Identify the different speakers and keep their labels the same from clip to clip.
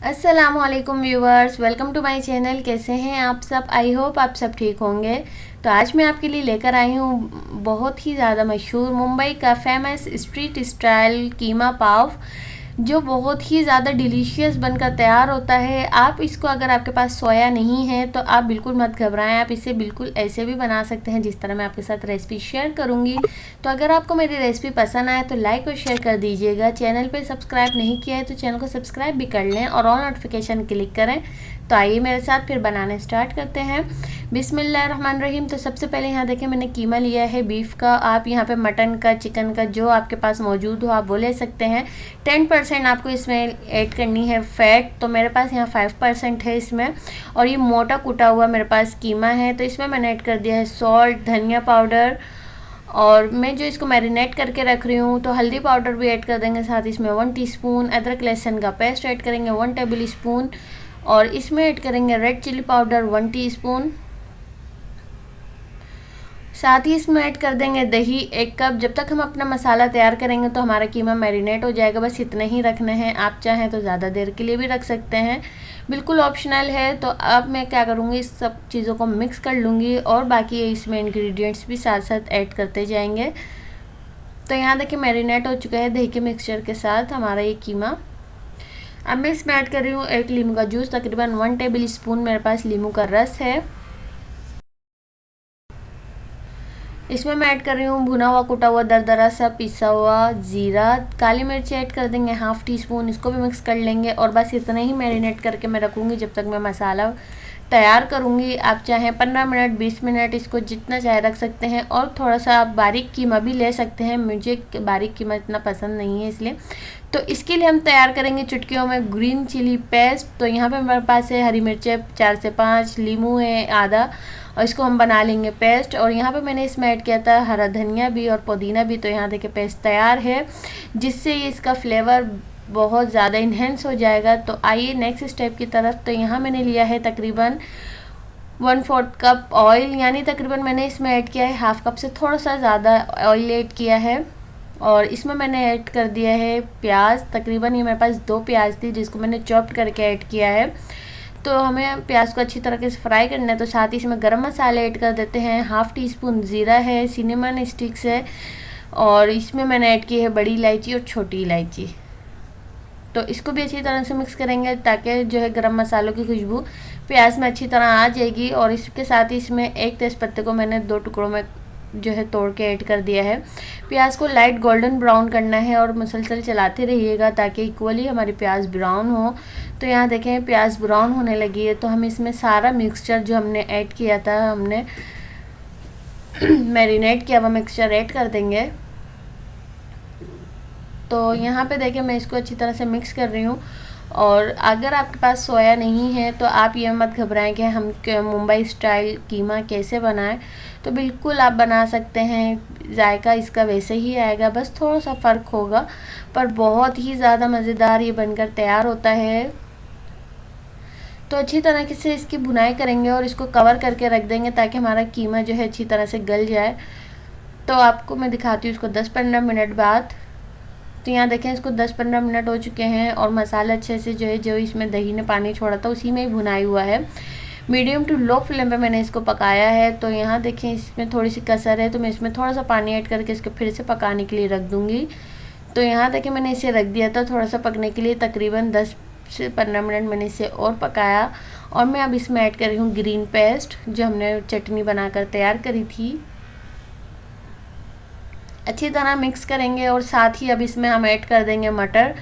Speaker 1: अस्सलामुअलैकुम viewers, welcome to my channel. कैसे हैं आप सब? आई होप आप सब ठीक होंगे। तो आज मैं आपके लिए लेकर आई हूँ बहुत ही ज़्यादा मशहूर मुंबई का फेमस स्ट्रीट स्टाइल कीमा पाव, जो बहुत ही ज़्यादा डिलीशियस बनकर तैयार होता है। आप इसको, अगर आपके पास सोया नहीं है तो आप बिल्कुल मत घबराएं, आप इसे बिल्कुल ऐसे भी बना सकते हैं जिस तरह मैं आपके साथ रेसिपी शेयर करूंगी। तो अगर आपको मेरी रेसिपी पसंद आए तो लाइक और शेयर कर दीजिएगा। चैनल पे सब्सक्राइब नहीं किया है तो चैनल को सब्सक्राइब भी कर लें और ऑल नोटिफिकेशन क्लिक करें। तो आइए मेरे साथ फिर बनाने स्टार्ट करते हैं। बिस्मिल्लाहिर्रहमानिर्रहीम। तो सबसे पहले यहाँ देखें, मैंने कीमा लिया है बीफ का। आप यहाँ पे मटन का, चिकन का, जो आपके पास मौजूद हो आप वो ले सकते हैं। 10% आपको इसमें ऐड करनी है फ़ैट, तो मेरे पास यहाँ 5% है इसमें। और ये मोटा कूटा हुआ मेरे पास कीमा है, तो इसमें मैंने ऐड कर दिया है सॉल्ट, धनिया पाउडर, और मैं जो इसको मैरिनेट करके रख रही हूँ तो हल्दी पाउडर भी ऐड कर देंगे साथ। इसमें 1 टीस्पून अदरक लहसुन का पेस्ट ऐड करेंगे, 1 टेबल स्पून, और इसमें ऐड करेंगे रेड चिली पाउडर 1 टीस्पून। साथ ही इसमें ऐड कर देंगे दही 1 कप। जब तक हम अपना मसाला तैयार करेंगे तो हमारा कीमा मैरिनेट हो जाएगा। बस इतने ही रखने हैं, आप चाहें तो ज़्यादा देर के लिए भी रख सकते हैं, बिल्कुल ऑप्शनल है। तो अब मैं क्या करूँगी, इस सब चीज़ों को मिक्स कर लूँगी और बाकी इसमें इंग्रेडिएंट्स भी साथ साथ ऐड करते जाएंगे। तो यहाँ देखिए मैरिनेट हो चुका है दही के मिक्सचर के साथ हमारा ये कीमा। अब मैं इसमें ऐड कर रही हूँ 1 नींबू का जूस, तकरीबन 1 टेबल स्पून मेरे पास नींबू का रस है। इसमें मैं ऐड कर रही हूँ भुना हुआ कुटा हुआ दरदरा सा पिसा हुआ ज़ीरा। काली मिर्च ऐड कर देंगे 1/2 टीस्पून, इसको भी मिक्स कर लेंगे। और बस इतना ही मैरिनेट करके मैं रखूँगी जब तक मैं मसाला तैयार करूँगी। आप चाहें 15 मिनट 20 मिनट इसको जितना चाहे रख सकते हैं। और थोड़ा सा आप बारीक कीमा भी ले सकते हैं, मुझे बारीक कीमा इतना पसंद नहीं है इसलिए। तो इसके लिए हम तैयार करेंगे चुटकियों में ग्रीन चिली पेस्ट। तो यहाँ पे मेरे पास है हरी मिर्चें 4 से 5, नींबू है आधा, और इसको हम बना लेंगे पेस्ट। और यहाँ पे मैंने इसमें ऐड किया था हरा धनिया भी और पुदीना भी। तो यहाँ देखिए पेस्ट तैयार है, जिससे इसका फ्लेवर बहुत ज़्यादा इन्हेंस हो जाएगा। तो आइए नेक्स्ट स्टेप की तरफ। तो यहाँ मैंने लिया है तकरीबन 1/4 कप ऑयल, यानी तकरीबन मैंने इसमें ऐड किया है 1/2 कप से थोड़ा सा ज़्यादा ऑयल ऐड किया है। और इसमें मैंने ऐड कर दिया है प्याज, तकरीबन ये मेरे पास 2 प्याज थी जिसको मैंने चॉप्ड करके ऐड किया है। तो हमें प्याज को अच्छी तरह से फ्राई करना है। तो साथ ही इसमें गरम मसाले ऐड कर देते हैं। 1/2 टीस्पून ज़ीरा है, सिनेमन स्टिक्स है, और इसमें मैंने ऐड की है बड़ी इलायची और छोटी इलायची। तो इसको भी अच्छी तरह से मिक्स करेंगे ताकि जो है गरम मसालों की खुशबू प्याज में अच्छी तरह आ जाएगी। और इसके साथ ही इसमें 1 तेज़पत्ते को मैंने 2 टुकड़ों में जो है तोड़ के ऐड कर दिया है। प्याज को लाइट गोल्डन ब्राउन करना है और मुसलसल चलाते रहिएगा ताकि इक्वली हमारी प्याज ब्राउन हो। तो यहाँ देखें प्याज ब्राउन होने लगी है। तो हम इसमें सारा मिक्सचर जो हमने ऐड किया था, हमने मैरिनेट किया हुआ मिक्सचर ऐड कर देंगे। तो यहाँ पे देखिए मैं इसको अच्छी तरह से मिक्स कर रही हूँ। और अगर आपके पास सोया नहीं है तो आप ये मत घबराएं कि हम मुंबई स्टाइल कीमा कैसे बनाएं। तो बिल्कुल आप बना सकते हैं, जायका इसका वैसे ही आएगा, बस थोड़ा सा फ़र्क होगा, पर बहुत ही ज़्यादा मज़ेदार ये बनकर तैयार होता है। तो अच्छी तरह से इसकी भुनाई करेंगे और इसको कवर करके रख देंगे ताकि हमारा कीमा जो है अच्छी तरह से गल जाए। तो आपको मैं दिखाती हूँ इसको 10-15 मिनट बाद। तो यहाँ देखें इसको 10-15 मिनट हो चुके हैं और मसाला अच्छे से जो है, जो इसमें दही ने पानी छोड़ा था उसी में ही भुनाई हुआ है। मीडियम टू लो फ्लेम पे मैंने इसको पकाया है। तो यहाँ देखें इसमें थोड़ी सी कसर है, तो मैं इसमें थोड़ा सा पानी ऐड करके इसको फिर से पकाने के लिए रख दूँगी। तो यहाँ देखें मैंने इसे रख दिया था थोड़ा सा पकने के लिए, तकरीबन 10 से 15 मिनट मैंने इसे और पकाया। और मैं अब इसमें ऐड कर रही हूँ ग्रीन पेस्ट, जो हमने चटनी बनाकर तैयार करी थी। अच्छी तरह मिक्स करेंगे और साथ ही अब इसमें हम ऐड कर देंगे मटर।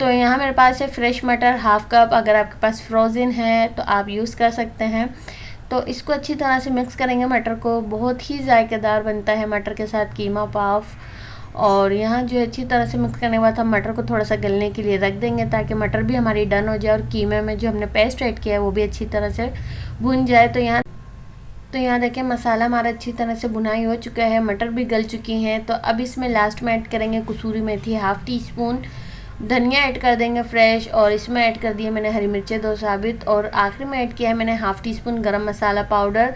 Speaker 1: तो यहाँ मेरे पास है फ्रेश मटर 1/2 कप, अगर आपके पास फ्रोज़न है तो आप यूज़ कर सकते हैं। तो इसको अच्छी तरह से मिक्स करेंगे मटर को, बहुत ही जायकेदार बनता है मटर के साथ कीमा पाव। और यहाँ जो अच्छी तरह से मिक्स करने के बाद हम मटर को थोड़ा सा गलने के लिए रख देंगे ताकि मटर भी हमारी डन हो जाए और कीमे में जो हमने पेस्ट ऐड किया है वो भी अच्छी तरह से भुन जाए। तो यहाँ देखें मसाला हमारा अच्छी तरह से भुनाई हो चुका है, मटर भी गल चुकी हैं। तो अब इसमें लास्ट में ऐड करेंगे कसूरी मेथी 1/2 टीस्पून, धनिया ऐड कर देंगे फ्रेश, और इसमें ऐड कर दिए मैंने हरी मिर्चें 2 साबित, और आखिरी में ऐड किया है मैंने 1/2 टीस्पून गरम मसाला पाउडर।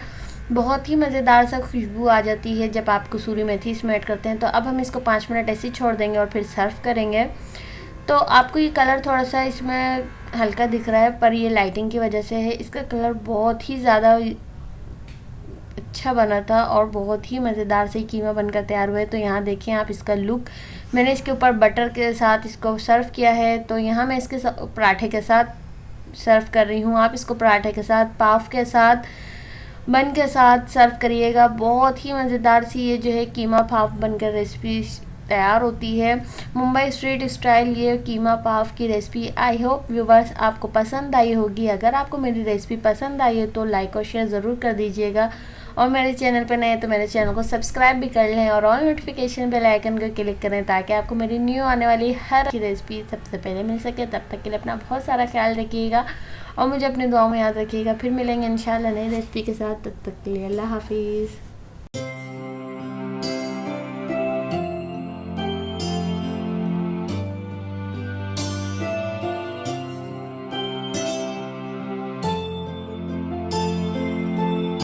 Speaker 1: बहुत ही मज़ेदार सा खुशबू आ जाती है जब आप कसूरी मेथी इसमें ऐड करते हैं। तो अब हम इसको 5 मिनट ऐसे ही छोड़ देंगे और फिर सर्व करेंगे। तो आपको ये कलर थोड़ा सा इसमें हल्का दिख रहा है, पर ये लाइटिंग की वजह से है। इसका कलर बहुत ही ज़्यादा अच्छा बना था और बहुत ही मज़ेदार से कीमा बनकर तैयार हुआ है। तो यहाँ देखिए आप इसका लुक। मैंने इसके ऊपर बटर के साथ इसको सर्व किया है। तो यहाँ मैं इसके पराठे के साथ सर्व कर रही हूँ। आप इसको पराठे के साथ, पाव के साथ, बन के साथ सर्व करिएगा। बहुत ही मज़ेदार सी ये जो है कीमा पाव बनकर रेसिपी तैयार होती है। मुंबई स्ट्रीट स्टाइल ये कीमा पाव की रेसिपी आई होप व्यूवर्स आपको पसंद आई होगी। अगर आपको मेरी रेसिपी पसंद आई है तो लाइक और शेयर ज़रूर कर दीजिएगा, और मेरे चैनल पर नए तो मेरे चैनल को सब्सक्राइब भी कर लें और ऑल नोटिफिकेशन बेल आइकन को क्लिक करें ताकि आपको मेरी न्यू आने वाली हर रेसिपी सबसे पहले मिल सके। तब तक के लिए अपना बहुत सारा ख्याल रखिएगा और मुझे अपनी दुआओं में याद रखिएगा। फिर मिलेंगे इंशाल्लाह नई रेसिपी के साथ। तब तक के लिए अल्लाह हाफिज़।